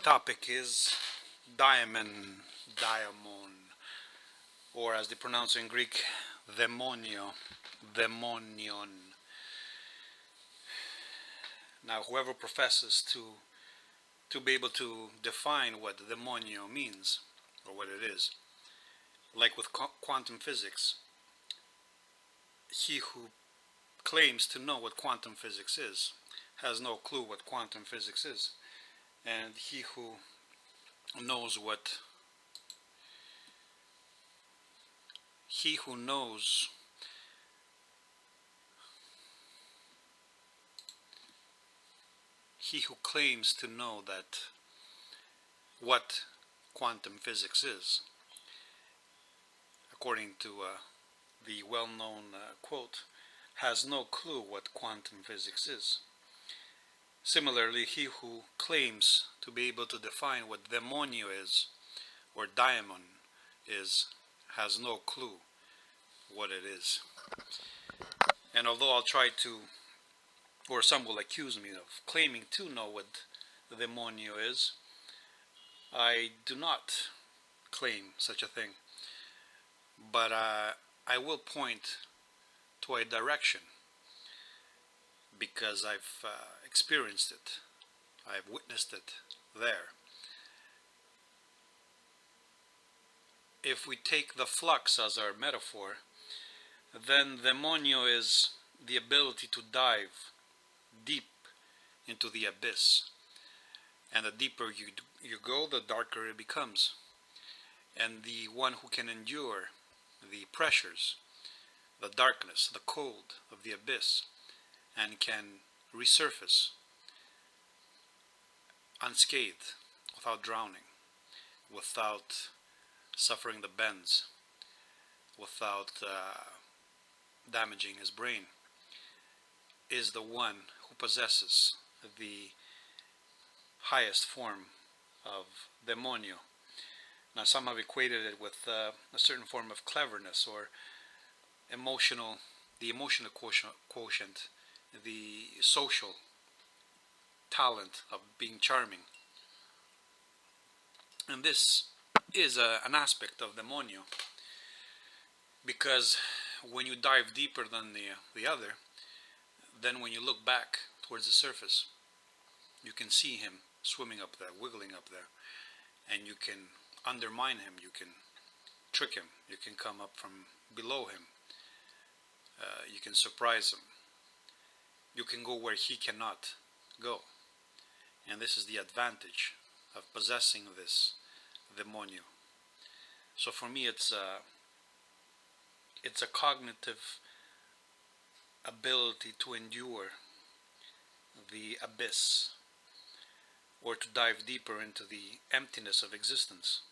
topic is daimon, or as they pronounce it in Greek, demonio, demonion. Now, whoever professes to be able to define what demonio means, or what it is, like with quantum physics, he who claims to know what quantum physics is has no clue what quantum physics is, and he who knows he who claims to know that what quantum physics is, according to the well-known quote, has no clue what quantum physics is. Similarly, he who claims to be able to define what demonio is, or daimon is, has no clue what it is. And although I'll try to, or some will accuse me of claiming to know what demonio is, I do not claim such a thing. But I will point to a direction, because I've experienced it, I've witnessed it there. If we take the flux as our metaphor, then demonio is the ability to dive deep into the abyss. And the deeper you go, the darker it becomes. And the one who can endure the pressures, the darkness, the cold of the abyss, and can resurface unscathed, without drowning, without suffering the bends, without damaging his brain, is the one who possesses the highest form of demonio. Now, some have equated it with a certain form of cleverness, or the emotional quotient, the social talent of being charming. And this is an aspect of demonio, because when you dive deeper than the other, then when you look back towards the surface, you can see him swimming up there, wiggling up there, and you can undermine him, you can trick him, you can come up from below him, you can surprise him, you can go where he cannot go. And this is the advantage of possessing this demonio. So for me, it's a cognitive ability to endure the abyss, or to dive deeper into the emptiness of existence,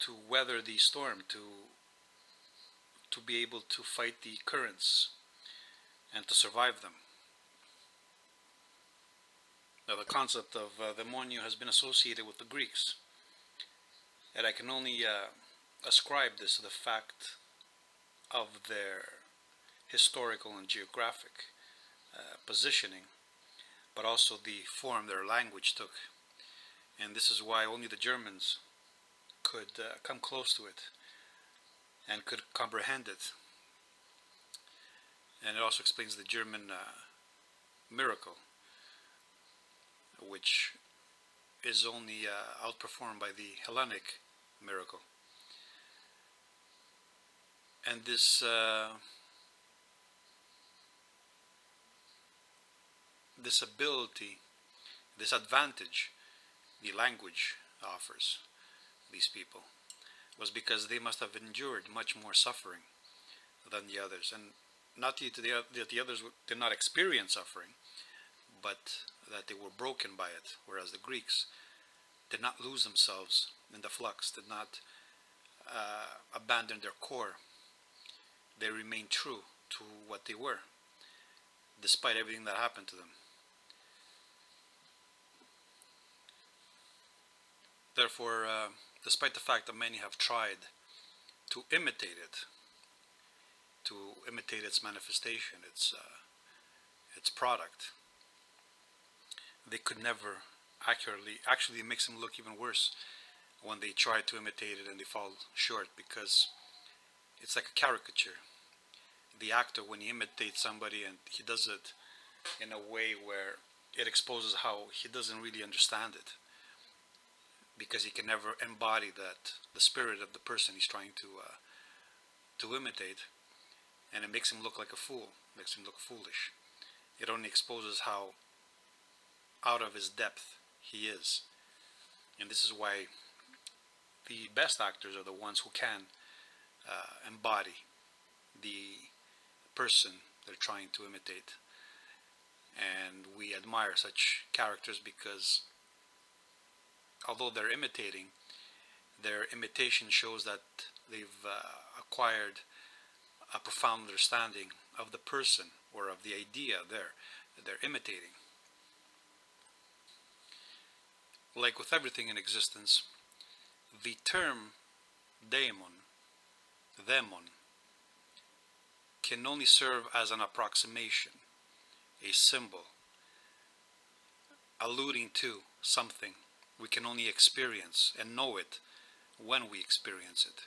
to weather the storm, to be able to fight the currents and to survive them. Now, the concept of demonio has been associated with the Greeks, and I can only ascribe this to the fact of their historical and geographic positioning, but also the form their language took. And this is why only the Germans could come close to it and could comprehend it. And it also explains the German miracle, which is only outperformed by the Hellenic miracle. And this ability, this advantage the language offers these people, was because they must have endured much more suffering than the others. And not that the others did not experience suffering, but that they were broken by it, whereas the Greeks did not lose themselves in the flux, did not abandon their core. They remained true to what they were, despite everything that happened to them. Therefore, despite the fact that many have tried to imitate it, to imitate its manifestation, its product, they could never accurately. Actually, it makes them look even worse when they try to imitate it and they fall short, because it's like a caricature. The actor, when he imitates somebody and he does it in a way where it exposes how he doesn't really understand it, because he can never embody that the spirit of the person he's trying to imitate, and it makes him look like a fool, makes him look foolish. It only exposes how out of his depth he is. And this is why the best actors are the ones who can embody the person they're trying to imitate. And we admire such characters because although they're imitating, their imitation shows that they've acquired a profound understanding of the person or of the idea they're imitating. Like with everything in existence, the term daemon, can only serve as an approximation, a symbol, alluding to something we can only experience and know it when we experience it.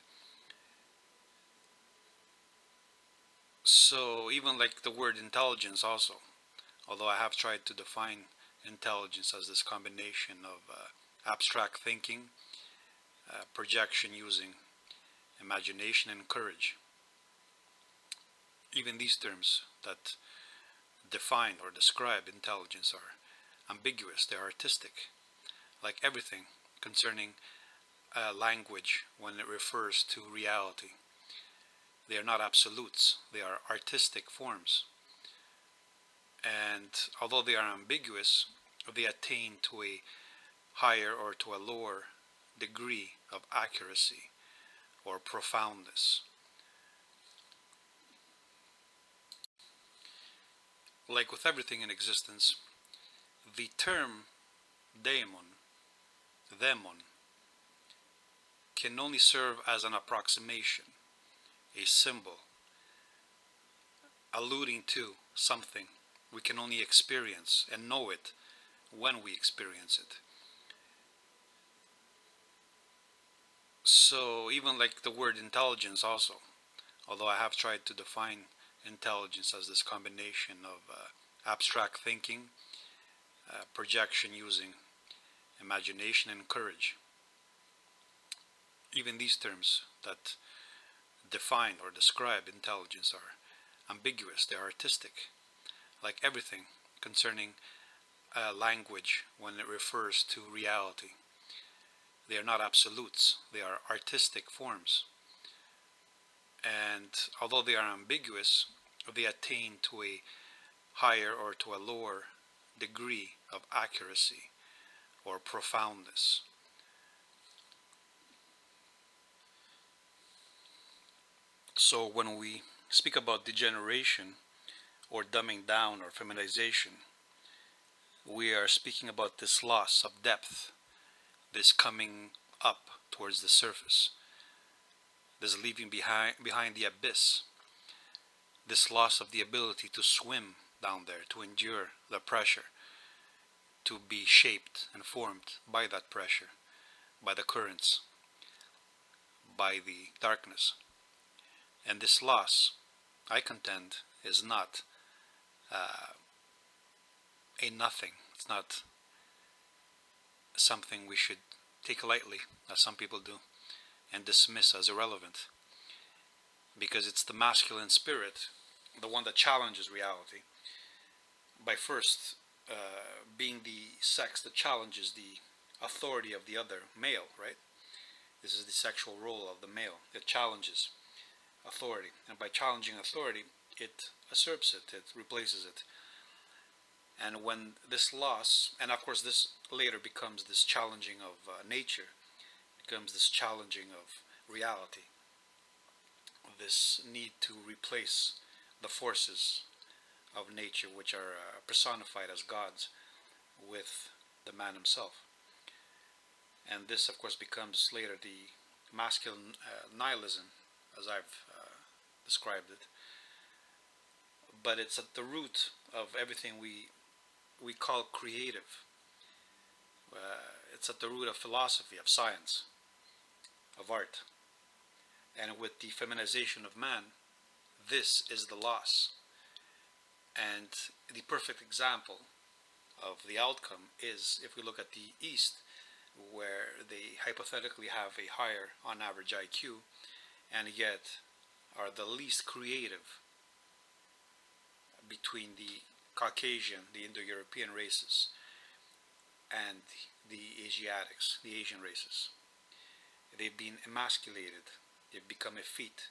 So even like the word intelligence also, although I have tried to define intelligence as this combination of abstract thinking, projection using imagination, and courage. Even these terms that define or describe intelligence are ambiguous, they're artistic. Like everything concerning language when it refers to reality. They are not absolutes, they are artistic forms. And although they are ambiguous, they attain to a higher or to a lower degree of accuracy or profoundness. Like with everything in existence, the term daemon, can only serve as an approximation, a symbol, alluding to something we can only experience and know it when we experience it. So even like the word intelligence also, although I have tried to define intelligence as this combination of abstract thinking, projection using imagination, and courage. Even these terms that define or describe intelligence are ambiguous, they are artistic. Like everything concerning language when it refers to reality. They are not absolutes, they are artistic forms. And although they are ambiguous, they attain to a higher or to a lower degree of accuracy or profoundness. So when we speak about degeneration or dumbing down or feminization, we are speaking about this loss of depth, this coming up towards the surface, this leaving behind the abyss, this loss of the ability to swim down there, to endure the pressure, to be shaped and formed by that pressure, by the currents, by the darkness. And this loss, I contend, is not a nothing. It's not something we should take lightly, as some people do, and dismiss as irrelevant. Because it's the masculine spirit, the one that challenges reality, by first being the sex that challenges the authority of the other male, right? This is the sexual role of the male. It challenges authority. And by challenging authority, it usurps it, it replaces it. And when this loss, and of course this later becomes this challenging of nature, becomes this challenging of reality, this need to replace the forces of nature, which are personified as gods, with the man himself. And this of course becomes later the masculine nihilism, as I've described it. But it's at the root of everything we call creative, It's at the root of philosophy, of science, of art. And with the feminization of man, this is the loss. And the perfect example of the outcome is if we look at the East, where they hypothetically have a higher on average IQ and yet are the least creative between the Caucasian, the Indo-European races and the Asiatics, the Asian races. They've been emasculated, they've become effete,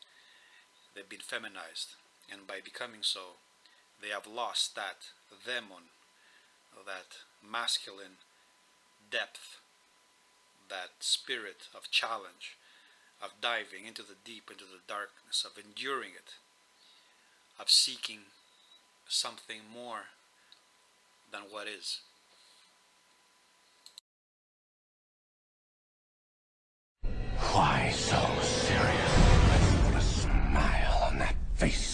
they've been feminized, and by becoming so, they have lost that demon, that masculine depth, that spirit of challenge, of diving into the deep, into the darkness, of enduring it, of seeking something more than what is. Why so serious? Let's put a smile on that face.